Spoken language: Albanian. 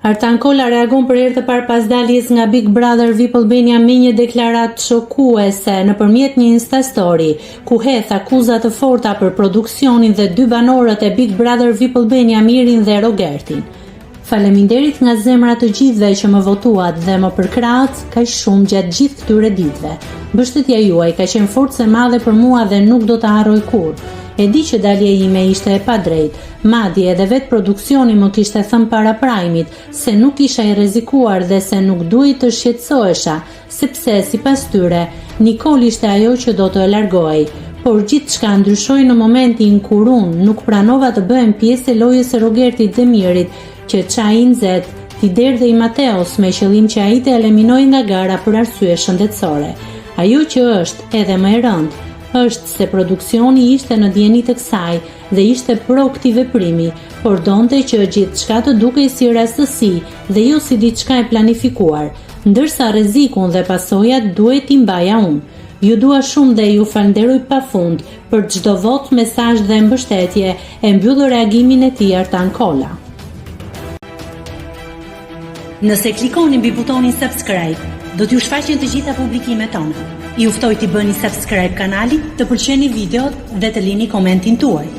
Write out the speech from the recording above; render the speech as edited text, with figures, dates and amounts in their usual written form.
Artan Kolla reagon për herë të parë pas daljes nga Big Brother VIP Albania me një deklaratë shokuese nëpërmjet një Insta story, ku hedh akuza të forta për produksionin dhe 2 banorët e Big Brother VIP Albania, Mirin dhe Rogertin. Faleminderit nga zemra të gjithëve që më votuat dhe më përkrahët kaq shumë gjatë gjithë këtyre ditëve. Mbështetja juaj ka qenë forcë e madhe për mua dhe nuk do ta harroj kurrë. E di që dalja ime ishte e padrejtë, madje edhe vetë produksioni më kishte thënë para prajmit se nuk isha i rrezikuar dhe se nuk duhej të shqetësohesha, sepse sipas tyre Nikol ishte ajo që do të e largohej. Por gjithçka ndryshoi në momentin kur unë nuk pranova të bëhem pjesë e lojës së Rogertit dhe Mirit, që çai nxehtë t'i derdhej Mateos me qëllim që ai të eliminojë nga gara për arsye shëndetësore. Ajo që është edhe më e rëndë është se produksioni ishte në dieni të kësaj dhe ishte pro këtij veprimi, por donte që gjithçka të dukej si rastësi dhe jo si diçka e planifikuar, ndërsa rrezikun dhe pasojat duhet t'i mbaja unë. Ju dua shumë dhe ju falenderoj pafund për çdo vot, mesazh dhe mbështetje, e mbyll reagimin e tij Artan Kolla. Nëse klikoni mbi butonin subscribe, do t'ju shfaqen të gjitha publikimet tona. Ju ftoj t'i bëni subscribe kanalit, të pëlqeni videot dhe të lini komentin tuaj.